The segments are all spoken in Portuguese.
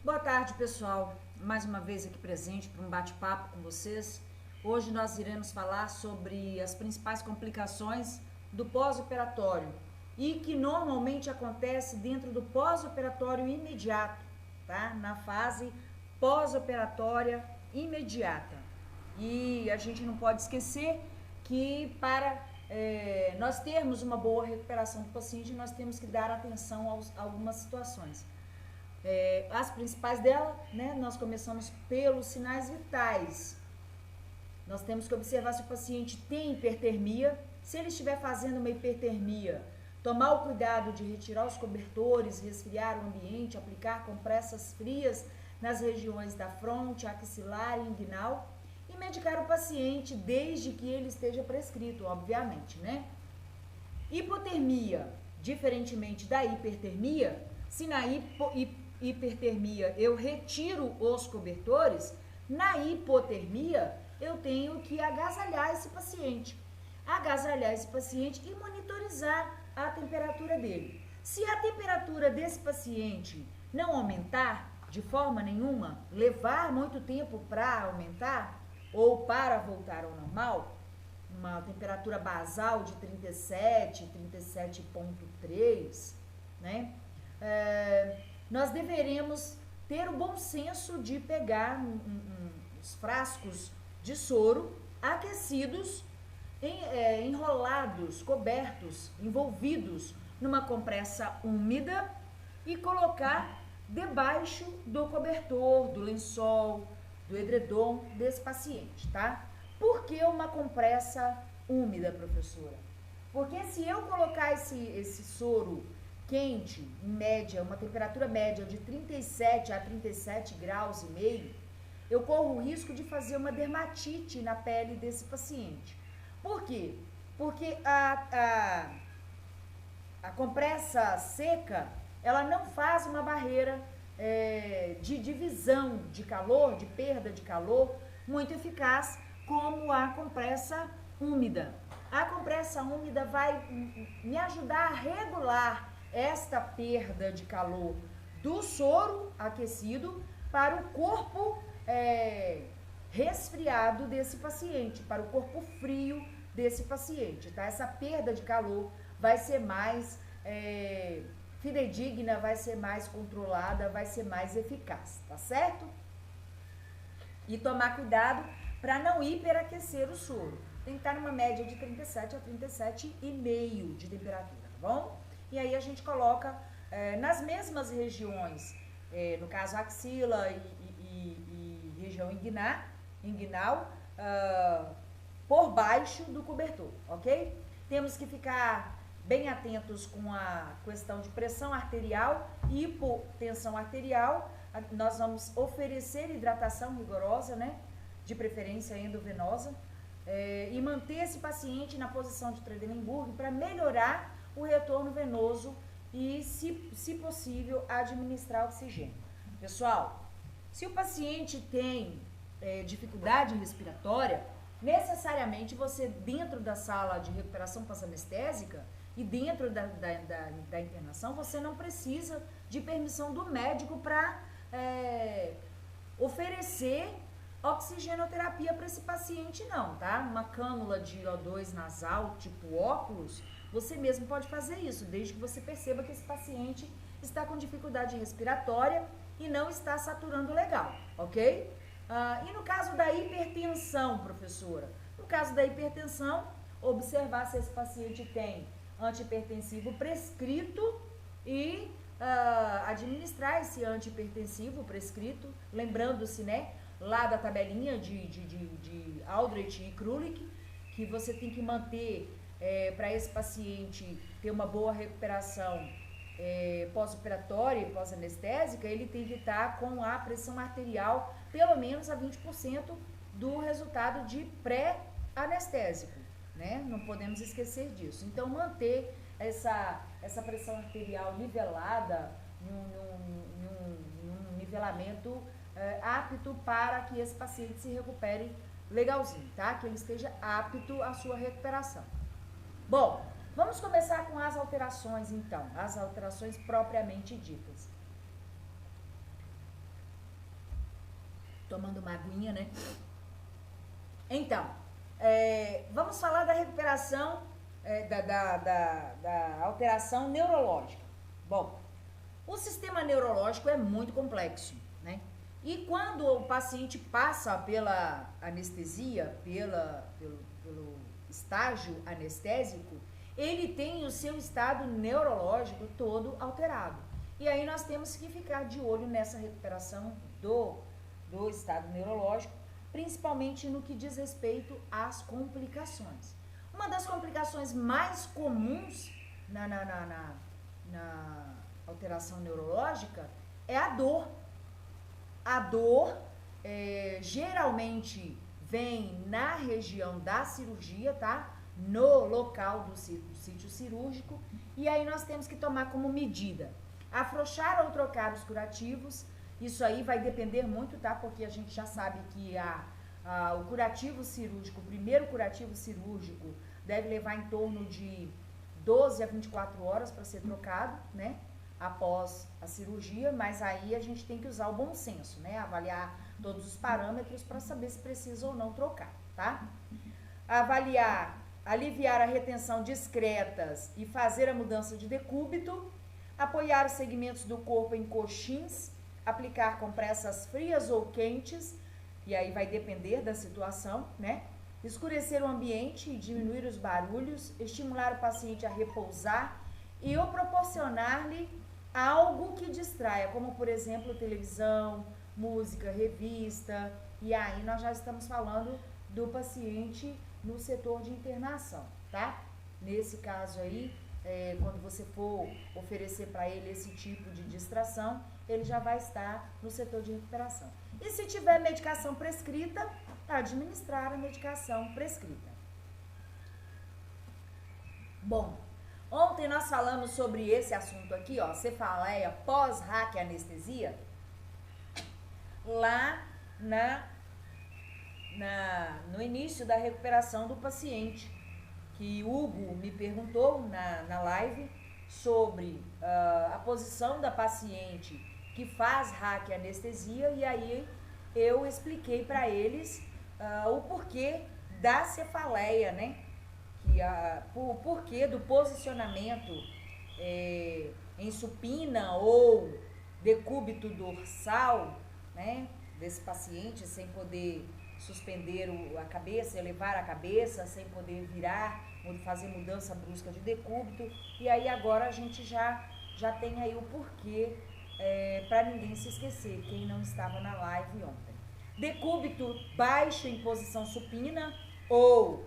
Boa tarde, pessoal. Mais uma vez aqui presente para um bate-papo com vocês. Hoje nós iremos falar sobre as principais complicações do pós-operatório e que normalmente acontece dentro do pós-operatório imediato, tá? Na fase pós-operatória imediata. E a gente não pode esquecer que para nós termos uma boa recuperação do paciente, nós temos que dar atenção a algumas situações. As principais dela, né, nós começamos pelos sinais vitais. Nós temos que observar se o paciente tem hipertermia. Se ele estiver fazendo uma hipertermia, tomar o cuidado de retirar os cobertores, resfriar o ambiente, aplicar compressas frias nas regiões da fronte, axilar e inguinal e medicar o paciente desde que ele esteja prescrito, obviamente, né? Hipotermia, diferentemente da hipertermia, se na hipertermia eu retiro os cobertores, na hipotermia eu tenho que agasalhar esse paciente. Agasalhar esse paciente e monitorizar a temperatura dele. Se a temperatura desse paciente não aumentar de forma nenhuma, levar muito tempo para aumentar ou para voltar ao normal, uma temperatura basal de 37, 37,3, né? Nós deveremos ter o bom senso de pegar os frascos de soro aquecidos, enrolados, cobertos, envolvidos numa compressa úmida e colocar debaixo do cobertor, do lençol, do edredom desse paciente, tá? Por que uma compressa úmida, professora? Porque se eu colocar esse soro quente, em média, uma temperatura média de 37 a 37 graus e meio, eu corro o risco de fazer uma dermatite na pele desse paciente. Por quê? Porque a compressa seca, ela não faz uma barreira de divisão de calor, de perda de calor, muito eficaz como a compressa úmida. A compressa úmida vai me ajudar a regular esta perda de calor do soro aquecido para o corpo resfriado desse paciente, para o corpo frio desse paciente, tá? Essa perda de calor vai ser mais fidedigna, vai ser mais controlada, vai ser mais eficaz, tá certo? E tomar cuidado para não hiperaquecer o soro. Tem que estar numa média de 37 a 37,5 de temperatura, tá bom? E aí a gente coloca nas mesmas regiões, no caso axila e região inguinal, por baixo do cobertor, ok? Temos que ficar bem atentos com a questão de pressão arterial e hipotensão arterial. Nós vamos oferecer hidratação rigorosa, né? De preferência endovenosa, e manter esse paciente na posição de Trendelenburg para melhorar o retorno venoso e, se possível, administrar oxigênio. Pessoal, se o paciente tem dificuldade respiratória, necessariamente você, dentro da sala de recuperação pós-anestésica e dentro da internação, você não precisa de permissão do médico para oferecer oxigenoterapia para esse paciente, não, tá? Uma cânula de O2 nasal, tipo óculos, você mesmo pode fazer isso, desde que você perceba que esse paciente está com dificuldade respiratória e não está saturando legal, ok? E no caso da hipertensão, professora? No caso da hipertensão, observar se esse paciente tem antihipertensivo prescrito e administrar esse antihipertensivo prescrito, lembrando-se, né, lá da tabelinha de Aldrich e Krulik, que você tem que manter para esse paciente ter uma boa recuperação pós-operatória e pós-anestésica, ele tem que estar com a pressão arterial pelo menos a 20% do resultado de pré-anestésico, né? Não podemos esquecer disso. Então, manter essa pressão arterial nivelada, num nivelamento apto para que esse paciente se recupere legalzinho, tá? Que ele esteja apto à sua recuperação. Bom, vamos começar com as alterações, então, as alterações propriamente ditas. Tomando uma aguinha, né? Então, vamos falar da recuperação, da alteração neurológica. Bom, o sistema neurológico é muito complexo, né? E quando o paciente passa pela anestesia, pelo estágio anestésico, ele tem o seu estado neurológico todo alterado. E aí nós temos que ficar de olho nessa recuperação do estado neurológico, principalmente no que diz respeito às complicações. Uma das complicações mais comuns na alteração neurológica é a dor. A dor geralmente vem na região da cirurgia, tá? No local do sítio cirúrgico. E aí nós temos que tomar como medida afrouxar ou trocar os curativos. Isso aí vai depender muito, tá? Porque a gente já sabe que o curativo cirúrgico, o primeiro curativo cirúrgico, deve levar em torno de 12 a 24 horas para ser trocado, né? Após a cirurgia, mas aí a gente tem que usar o bom senso, né? Avaliar todos os parâmetros para saber se precisa ou não trocar, tá? Aliviar a retenção discretas e fazer a mudança de decúbito, apoiar os segmentos do corpo em coxins, aplicar compressas frias ou quentes, e aí vai depender da situação, né? Escurecer o ambiente e diminuir os barulhos, estimular o paciente a repousar e ou proporcionar-lhe algo que distraia, como por exemplo televisão, música, revista, e aí nós já estamos falando do paciente no setor de internação, tá? Nesse caso aí, quando você for oferecer para ele esse tipo de distração, ele já vai estar no setor de recuperação. E se tiver medicação prescrita, administrar a medicação prescrita. Bom, ontem nós falamos sobre esse assunto aqui, ó, cefaleia pós-RAC anestesia, lá no início da recuperação do paciente, que Hugo me perguntou na live sobre a posição da paciente que faz RAC anestesia, e aí eu expliquei para eles o porquê da cefaleia, né? O porquê do posicionamento em supina ou decúbito dorsal, né? Desse paciente sem poder suspender a cabeça, elevar a cabeça, sem poder virar, fazer mudança brusca de decúbito. E aí agora a gente já tem aí o porquê para ninguém se esquecer, quem não estava na live ontem. Decúbito baixo em posição supina ou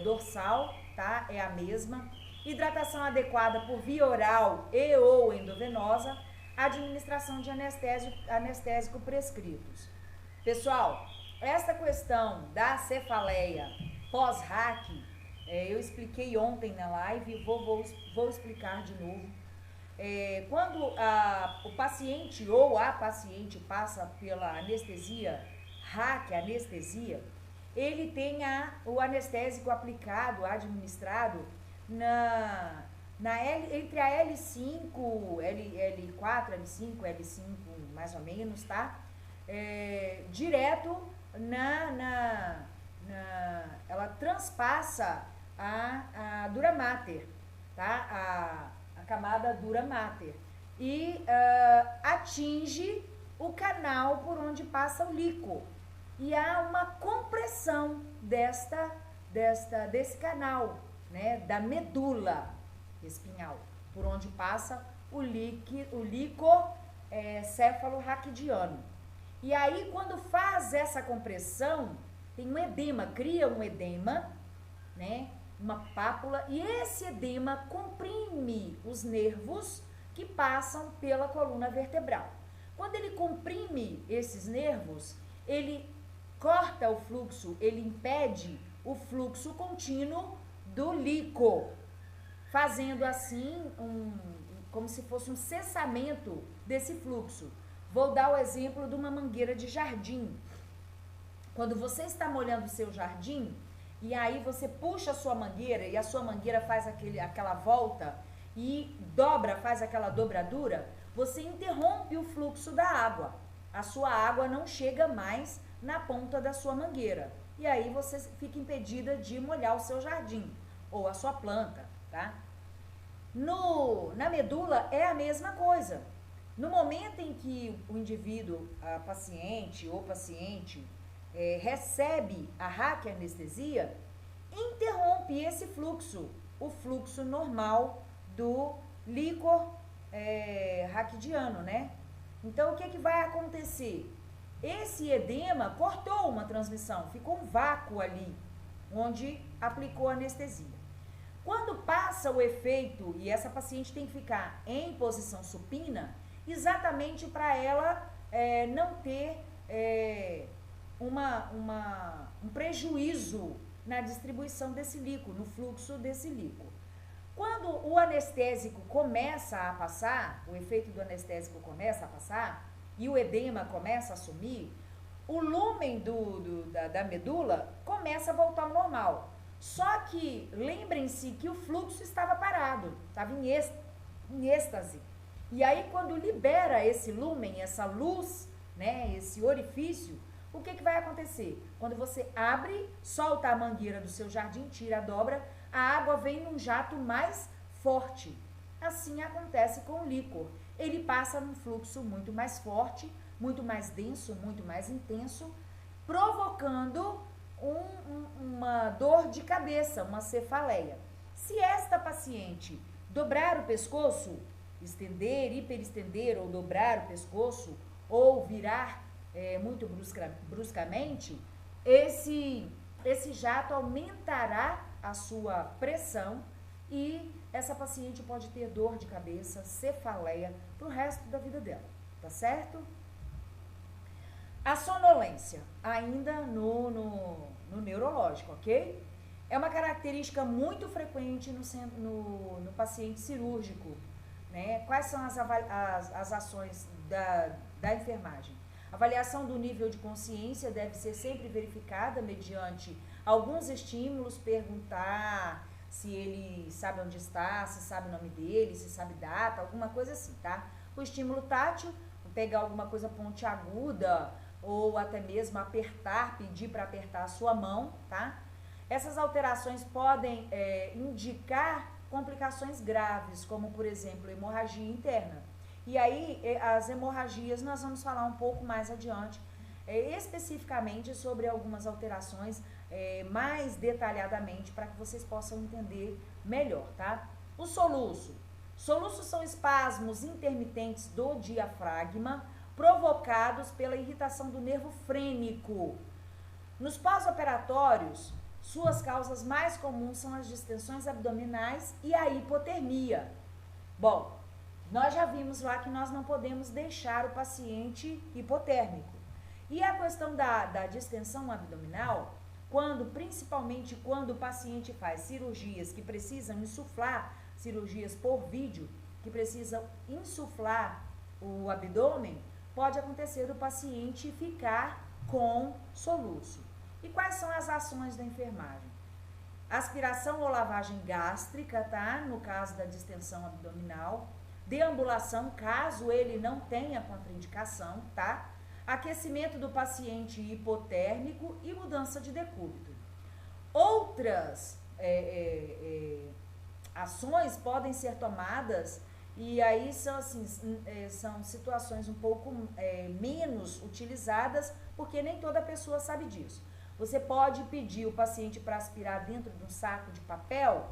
dorsal, tá? É a mesma. Hidratação adequada por via oral e ou endovenosa. Administração de anestésico prescritos. Pessoal, essa questão da cefaleia pós-RAC, eu expliquei ontem na live e vou explicar de novo. Quando o paciente ou a paciente passa pela anestesia, RAC, anestesia, ele tem o anestésico aplicado, administrado entre a L5, L4, L5, L5 mais ou menos, tá? Direto ela transpassa a dura mater, tá? A camada dura mater e atinge o canal por onde passa o líquor, e há uma compressão desse canal, né, da medula espinhal, por onde passa o líquor céfalo-raquidiano. E aí, quando faz essa compressão, tem um edema, cria um edema, né, uma pápula, e esse edema comprime os nervos que passam pela coluna vertebral. Quando ele comprime esses nervos, ele corta o fluxo, ele impede o fluxo contínuo do líquor, fazendo assim como se fosse um cessamento desse fluxo. Vou dar o exemplo de uma mangueira de jardim. Quando você está molhando o seu jardim, e aí você puxa a sua mangueira, e a sua mangueira faz aquela volta, e faz aquela dobradura, você interrompe o fluxo da água. a sua água não chega mais na ponta da sua mangueira. E aí você fica impedida de molhar o seu jardim ou a sua planta, tá? Na medula é a mesma coisa. No momento em que o indivíduo, a paciente ou paciente, recebe a raquianestesia, interrompe esse fluxo, o fluxo normal do líquor raquidiano, né? Então, o que vai acontecer? Esse edema cortou uma transmissão, ficou um vácuo ali, onde aplicou anestesia. Quando passa o efeito, e essa paciente tem que ficar em posição supina, exatamente para ela não ter um prejuízo na distribuição desse líquido, no fluxo desse líquido. Quando o anestésico começa a passar, o efeito do anestésico começa a passar, e o edema começa a sumir, o lúmen da medula começa a voltar ao normal. Só que lembrem-se que o fluxo estava parado, estava em êxtase. E aí, quando libera esse lúmen, essa luz, né, esse orifício, o que vai acontecer? Quando você abre, solta a mangueira do seu jardim, tira a dobra, a água vem num jato mais forte. Assim acontece com o líquor. Ele passa num fluxo muito mais forte, muito mais denso, muito mais intenso, provocando uma dor de cabeça, uma cefaleia. Se esta paciente dobrar o pescoço, estender, hiperestender ou dobrar o pescoço, ou virar muito bruscamente, esse jato aumentará a sua pressão e essa paciente pode ter dor de cabeça, cefaleia pro resto da vida dela, tá certo? A sonolência, ainda no neurológico, ok? É uma característica muito frequente no paciente cirúrgico, né? Quais são as ações da enfermagem? Avaliação do nível de consciência deve ser sempre verificada mediante alguns estímulos, perguntar se ele sabe onde está, se sabe o nome dele, se sabe data, alguma coisa assim, tá? O estímulo tátil, pegar alguma coisa pontiaguda ou até mesmo apertar, pedir para apertar a sua mão, tá? Essas alterações podem indicar complicações graves, como por exemplo, hemorragia interna. E aí, as hemorragias, nós vamos falar um pouco mais adiante, especificamente sobre algumas alterações, mais detalhadamente, para que vocês possam entender melhor, tá? O soluço. Soluços são espasmos intermitentes do diafragma, provocados pela irritação do nervo frênico. Nos pós-operatórios, suas causas mais comuns são as distensões abdominais e a hipotermia. Bom, nós já vimos lá que nós não podemos deixar o paciente hipotérmico. E a questão da distensão abdominal, principalmente quando o paciente faz cirurgias que precisam insuflar, cirurgias por vídeo, que precisam insuflar o abdômen, pode acontecer do paciente ficar com soluço. E quais são as ações da enfermagem? Aspiração ou lavagem gástrica, tá? No caso da distensão abdominal. Deambulação, caso ele não tenha contraindicação, tá? Aquecimento do paciente hipotérmico e mudança de decúbito. Outras ações podem ser tomadas, e aí são, assim, são situações um pouco menos utilizadas, porque nem toda pessoa sabe disso. Você pode pedir o paciente para aspirar dentro de um saco de papel,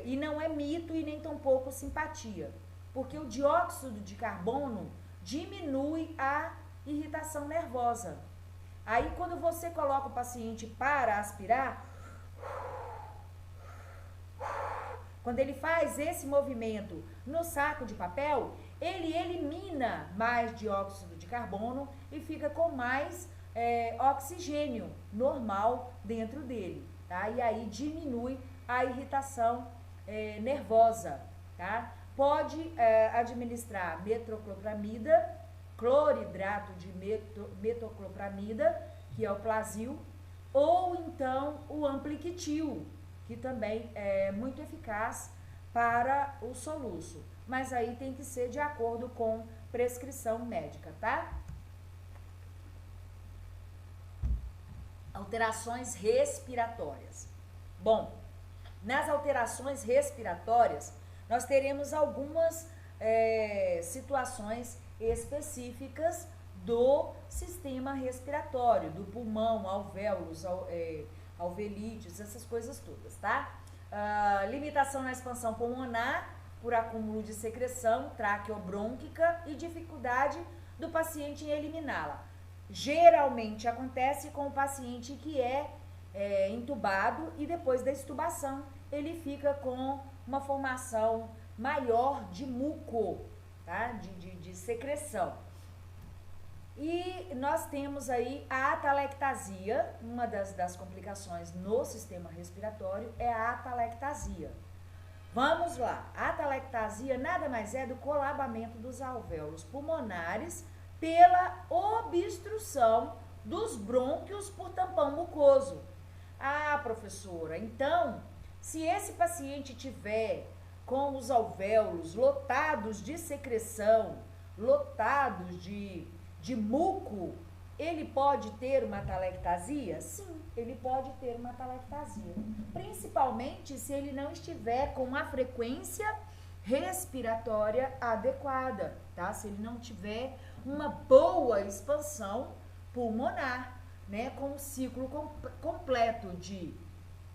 e não é mito e nem tampouco simpatia, porque o dióxido de carbono diminui a irritação nervosa. Aí, quando você coloca o paciente para aspirar, quando ele faz esse movimento no saco de papel, ele elimina mais dióxido de carbono e fica com mais oxigênio normal dentro dele, tá? E aí diminui a irritação nervosa, tá? Pode administrar metoclopramida, cloridrato de metoclopramida, que é o Plasil, ou então o ampliquitil, que também é muito eficaz para o soluço. Mas aí tem que ser de acordo com prescrição médica, tá? Alterações respiratórias. Bom, nas alterações respiratórias, nós teremos algumas situações específicas do sistema respiratório, do pulmão, alvéolos, alveolites, essas coisas todas, tá? Limitação na expansão pulmonar por acúmulo de secreção traqueobrônquica e dificuldade do paciente em eliminá-la. Geralmente acontece com o paciente que é intubado e depois da extubação ele fica com uma formação maior de muco, tá? de secreção. E nós temos aí a atalectasia, uma das complicações no sistema respiratório é a atalectasia. Vamos lá, a atalectasia nada mais é do colabamento dos alvéolos pulmonares pela obstrução dos brônquios por tampão mucoso. Ah, professora, então, se esse paciente tiver com os alvéolos lotados de secreção, lotados de muco, ele pode ter uma atalectasia? Sim, ele pode ter uma atalectasia. Principalmente se ele não estiver com a frequência respiratória adequada, tá? Se ele não tiver uma boa expansão pulmonar, né? Com um ciclo completo de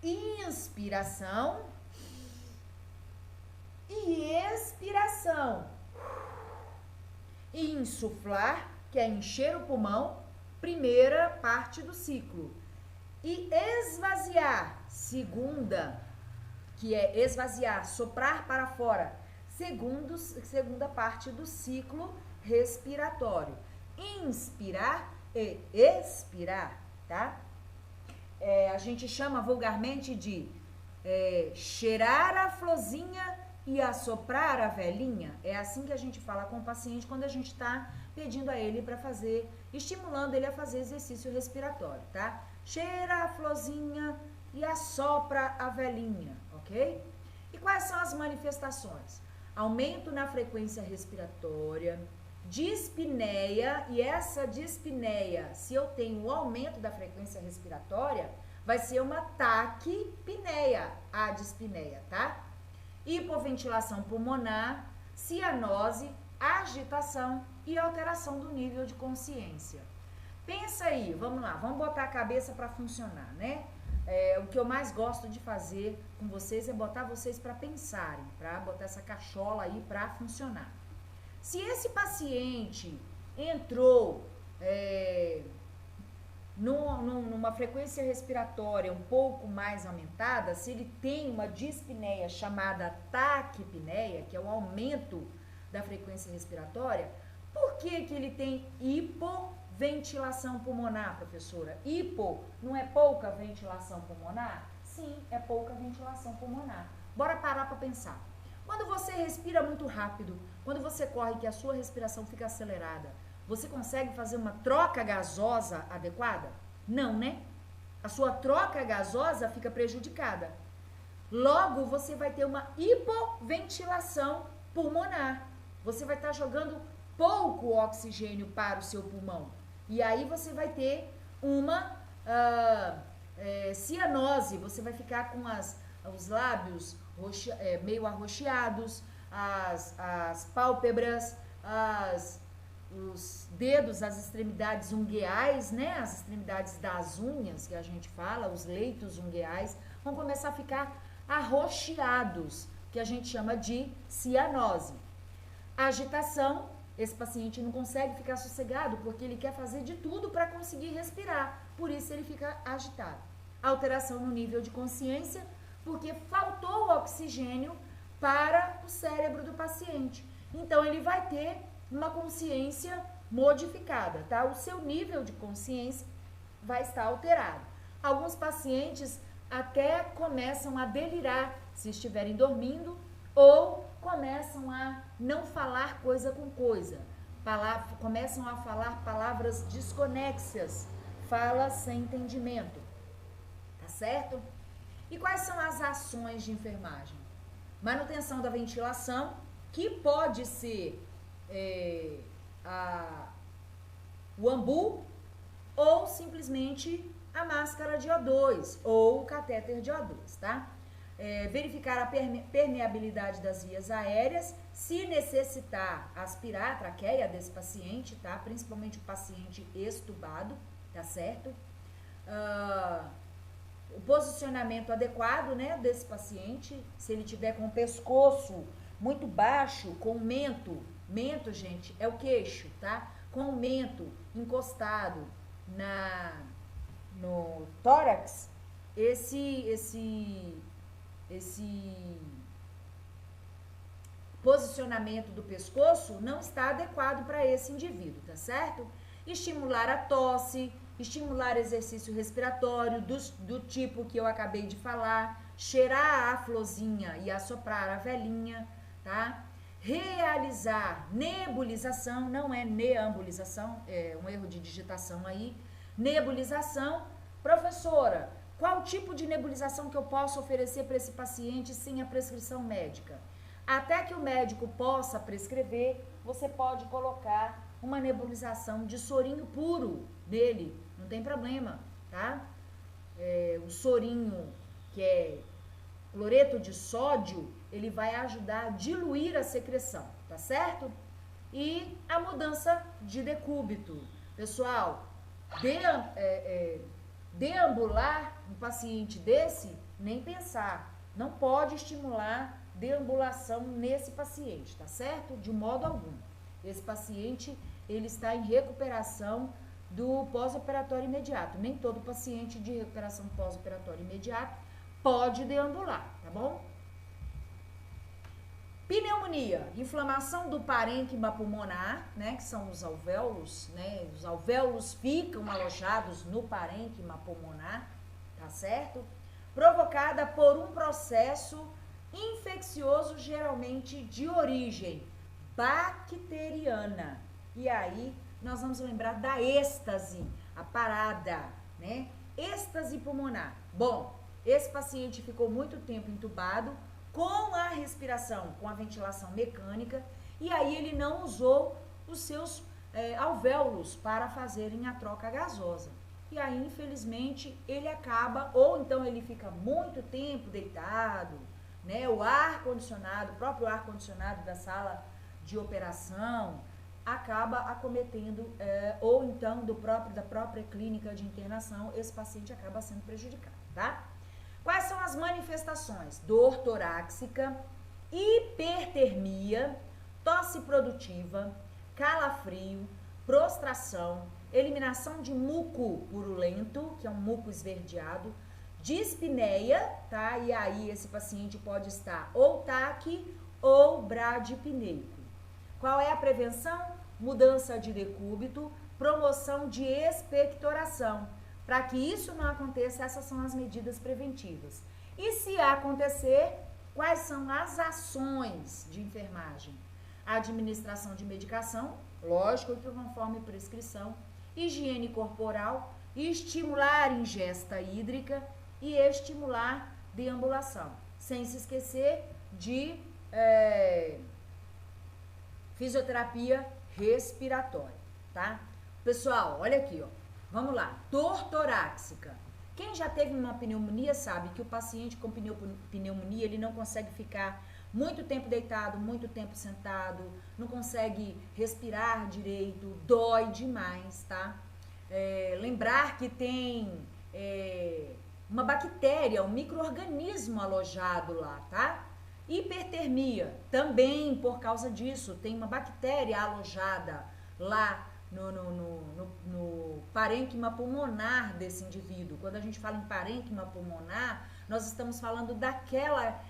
inspiração e expiração. Insuflar, que é encher o pulmão, primeira parte do ciclo. E esvaziar, segunda, que é esvaziar, soprar para fora, segunda parte do ciclo respiratório. Inspirar e expirar, tá? A gente chama vulgarmente de cheirar a florzinha e assoprar a velhinha. É assim que a gente fala com o paciente quando a gente está pedindo a ele para fazer, estimulando ele a fazer exercício respiratório, tá? Cheira a florzinha e assopra a velhinha, ok? E quais são as manifestações? Aumento na frequência respiratória, dispneia, e essa dispneia, se eu tenho o aumento da frequência respiratória, vai ser uma taquipneia, a dispneia, tá? Hipoventilação pulmonar, cianose, agitação e alteração do nível de consciência. Pensa aí, vamos lá, vamos botar a cabeça para funcionar, né? O que eu mais gosto de fazer com vocês é botar vocês para pensarem, para botar essa cachola aí para funcionar. Se esse paciente entrou numa frequência respiratória um pouco mais aumentada, se ele tem uma dispneia chamada taquipneia, que é o aumento da frequência respiratória, por que ele tem hipoventilação pulmonar, professora? Hipo não é pouca ventilação pulmonar? Sim, é pouca ventilação pulmonar. Bora parar para pensar. Quando você respira muito rápido, quando você corre que a sua respiração fica acelerada, você consegue fazer uma troca gasosa adequada? Não, né? A sua troca gasosa fica prejudicada. Logo, você vai ter uma hipoventilação pulmonar. Você vai estar jogando pouco oxigênio para o seu pulmão. E aí você vai ter uma cianose. Você vai ficar com os lábios meio arroxeados, as pálpebras, os dedos, as extremidades ungueais, né? As extremidades das unhas, que a gente fala, os leitos ungueais, vão começar a ficar arroxeados, que a gente chama de cianose. Agitação, esse paciente não consegue ficar sossegado porque ele quer fazer de tudo para conseguir respirar, por isso ele fica agitado. Alteração no nível de consciência, porque faltou o oxigênio para o cérebro do paciente. Então, ele vai ter uma consciência modificada, tá? O seu nível de consciência vai estar alterado. Alguns pacientes até começam a delirar se estiverem dormindo ou começam a não falar coisa com coisa. Começam a falar palavras desconexas, fala sem entendimento. Tá certo? E quais são as ações de enfermagem? Manutenção da ventilação, que pode ser o ambu ou simplesmente a máscara de O2 ou o catéter de O2, tá? Verificar a permeabilidade das vias aéreas, se necessitar aspirar a traqueia desse paciente, tá? Principalmente o paciente extubado, tá certo? O posicionamento adequado, né, desse paciente, se ele tiver com o pescoço muito baixo, com o mento, gente, é o queixo, tá? Com o mento encostado no tórax, esse posicionamento do pescoço não está adequado para esse indivíduo, tá certo? Estimular a tosse, estimular exercício respiratório do tipo que eu acabei de falar, cheirar a florzinha e assoprar a velhinha, tá? Realizar nebulização, não é neambulização, é um erro de digitação aí. Nebulização, professora, qual tipo de nebulização que eu posso oferecer para esse paciente sem a prescrição médica? Até que o médico possa prescrever, você pode colocar uma nebulização de sorinho puro nele, não tem problema, tá? O sorinho, que é cloreto de sódio, ele vai ajudar a diluir a secreção, tá certo? E a mudança de decúbito. Pessoal, deambular um paciente desse, nem pensar. Não pode estimular deambulação nesse paciente, tá certo? De modo algum. Esse paciente, ele está em recuperação do pós-operatório imediato. Nem todo paciente de recuperação pós-operatório imediato pode deambular, tá bom? Pneumonia, inflamação do parênquima pulmonar, né, que são os alvéolos, né, os alvéolos ficam alojados no parênquima pulmonar, tá certo? Provocada por um processo infeccioso, geralmente de origem bacteriana. E aí, nós vamos lembrar da êxtase, a parada, né? Êxtase pulmonar. Bom, esse paciente ficou muito tempo entubado, com a respiração, com a ventilação mecânica, e aí ele não usou os seus alvéolos para fazerem a troca gasosa. E aí, infelizmente, ele acaba, ou então ele fica muito tempo deitado, né? O ar-condicionado, o próprio ar-condicionado da sala de operação, acaba acometendo, ou então da própria clínica de internação, esse paciente acaba sendo prejudicado, tá? Quais são as manifestações? Dor torácica, hipertermia, tosse produtiva, calafrio, prostração, eliminação de muco purulento, que é um muco esverdeado, dispneia, tá? E aí esse paciente pode estar ou TAC ou bradipneico. Qual é a prevenção? Mudança de decúbito, promoção de expectoração. Para que isso não aconteça, essas são as medidas preventivas. E se acontecer, quais são as ações de enfermagem? A administração de medicação, lógico que conforme prescrição, higiene corporal, estimular ingesta hídrica e estimular deambulação. Sem se esquecer de fisioterapia respiratória, tá? Pessoal, olha aqui, ó. Vamos lá, dor torácica. Quem já teve uma pneumonia sabe que o paciente com pneumonia, ele não consegue ficar muito tempo deitado, muito tempo sentado, não consegue respirar direito, dói demais, tá? Lembrar que tem uma bactéria, um micro-organismo alojado lá, tá? Hipertermia, também por causa disso, tem uma bactéria alojada lá no parênquima pulmonar desse indivíduo. Quando a gente fala em parênquima pulmonar, nós estamos falando daquela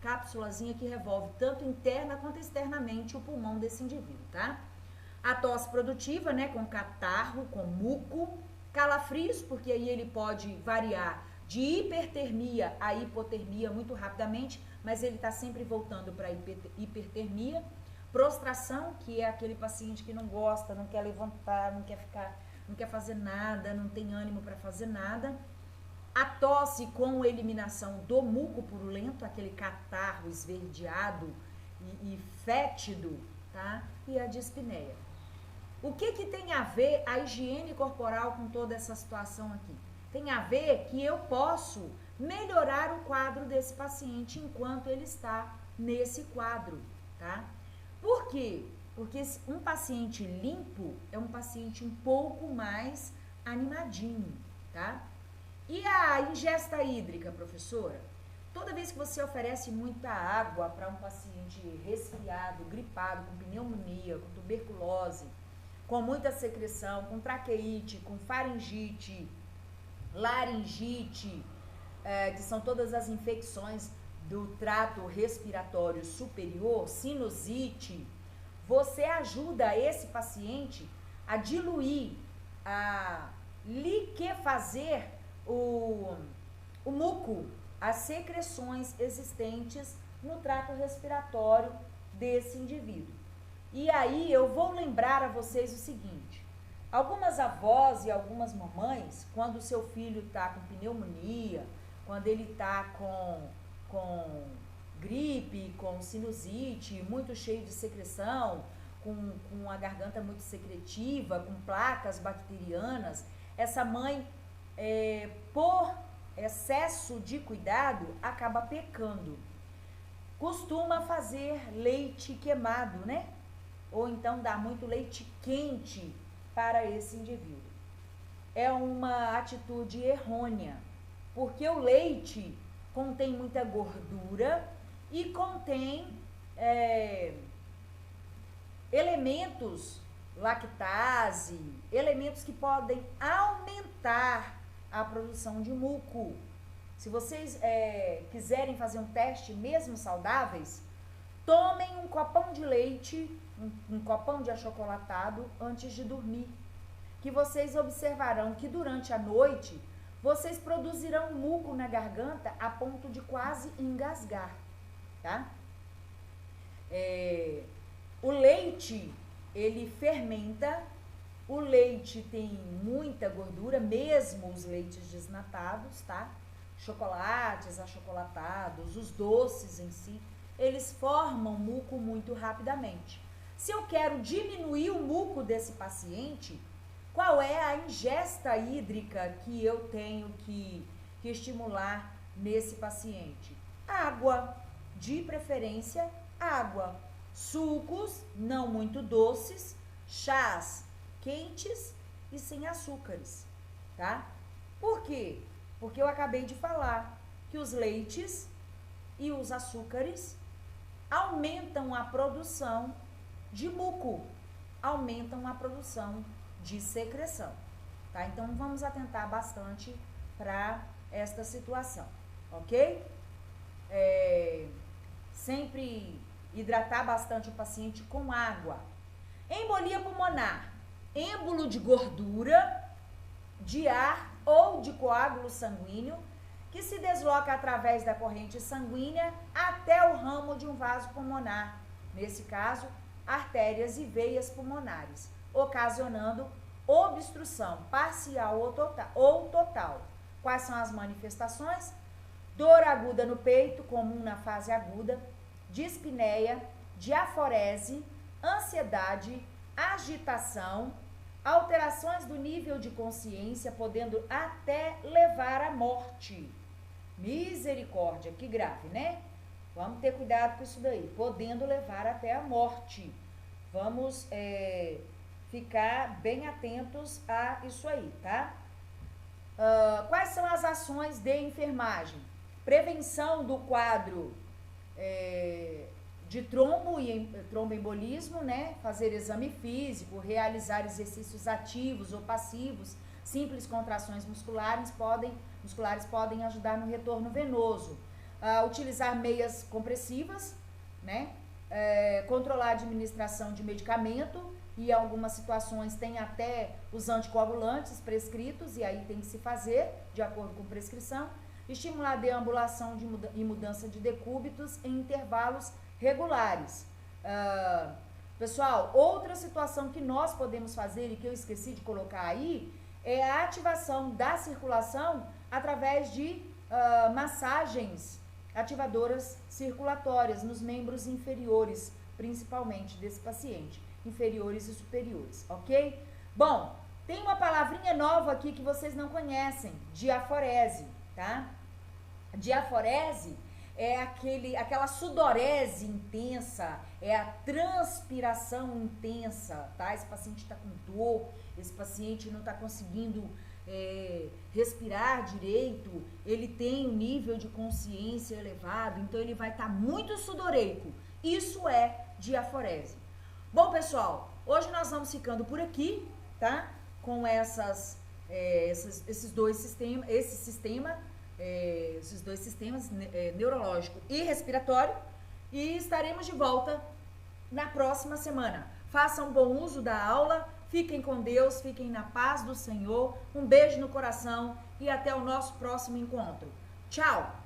cápsulazinha que revolve tanto interna quanto externamente o pulmão desse indivíduo, tá? A tosse produtiva, né, com catarro, com muco, calafrios, porque aí ele pode variar de hipertermia a hipotermia muito rapidamente, mas ele está sempre voltando para hipertermia. Prostração, que é aquele paciente que não gosta, não quer levantar, não quer fazer nada, não tem ânimo para fazer nada. A tosse com eliminação do muco purulento, aquele catarro esverdeado e fétido, tá? E a dispneia. O que tem a ver a higiene corporal com toda essa situação aqui? Tem a ver que eu posso melhorar o quadro desse paciente enquanto ele está nesse quadro, tá? Por quê? Porque um paciente limpo é um paciente um pouco mais animadinho, tá? E a ingesta hídrica, professora? Toda vez que você oferece muita água para um paciente resfriado, gripado, com pneumonia, com tuberculose, com muita secreção, com traqueite, com faringite, laringite, que são todas as infecções do trato respiratório superior, sinusite, você ajuda esse paciente a diluir, a liquefazer o muco, as secreções existentes no trato respiratório desse indivíduo. E aí eu vou lembrar a vocês o seguinte: algumas avós e algumas mamães, quando o seu filho está com pneumonia, quando ele está com gripe, com sinusite, muito cheio de secreção, com a garganta muito secretiva, com placas bacterianas, essa mãe, por excesso de cuidado, acaba pecando. Costuma fazer leite queimado, né? Ou então dar muito leite quente para esse indivíduo. É uma atitude errônea, porque o leite contém muita gordura e contém elementos, lactase, elementos que podem aumentar a produção de muco. Se vocês quiserem fazer um teste mesmo saudáveis, tomem um copão de leite, um copão de achocolatado antes de dormir, que vocês observarão que durante a noite vocês produzirão muco na garganta a ponto de quase engasgar, tá? O leite, ele fermenta, o leite tem muita gordura, mesmo os leites desnatados, tá? Chocolates, achocolatados, os doces em si, eles formam muco muito rapidamente. Se eu quero diminuir o muco desse paciente, qual é a ingesta hídrica que eu tenho que estimular nesse paciente? Água, de preferência água, sucos não muito doces, chás quentes e sem açúcares, tá? Por quê? Porque eu acabei de falar que os leites e os açúcares aumentam a produção de muco, aumentam a produção de secreção, tá? Então, vamos atentar bastante para esta situação, ok? Sempre hidratar bastante o paciente com água. Embolia pulmonar, êmbolo de gordura, de ar ou de coágulo sanguíneo, que se desloca através da corrente sanguínea até o ramo de um vaso pulmonar, nesse caso, artérias e veias pulmonares, ocasionando obstrução parcial ou total. Quais são as manifestações? Dor aguda no peito, comum na fase aguda, dispneia, diaforese, ansiedade, agitação, alterações do nível de consciência, podendo até levar à morte. Misericórdia, que grave, né? Vamos ter cuidado com isso daí, podendo levar até a morte. Vamos ficar bem atentos a isso aí, tá? Quais são as ações de enfermagem? Prevenção do quadro de tromboembolismo, né? Fazer exame físico, realizar exercícios ativos ou passivos, simples contrações musculares podem ajudar no retorno venoso. Utilizar meias compressivas, né? Controlar a administração de medicamento, e em algumas situações tem até os anticoagulantes prescritos, e aí tem que se fazer de acordo com prescrição. Estimular a deambulação e mudança de decúbitos em intervalos regulares. Pessoal, outra situação que nós podemos fazer e que eu esqueci de colocar aí é a ativação da circulação através de massagens ativadoras circulatórias nos membros inferiores, principalmente desse paciente. inferiores e superiores, ok? Bom, tem uma palavrinha nova aqui que vocês não conhecem, diaforese, tá? Diaforese é aquela sudorese intensa, é a transpiração intensa, tá? Esse paciente está com dor, esse paciente não está conseguindo respirar direito, ele tem um nível de consciência elevado, então ele vai estar muito sudoreico. Isso é diaforese. Bom, pessoal, hoje nós vamos ficando por aqui, tá? Com esses dois sistemas, neurológico e respiratório, e estaremos de volta na próxima semana. Façam bom uso da aula, fiquem com Deus, fiquem na paz do Senhor, um beijo no coração e até o nosso próximo encontro. Tchau!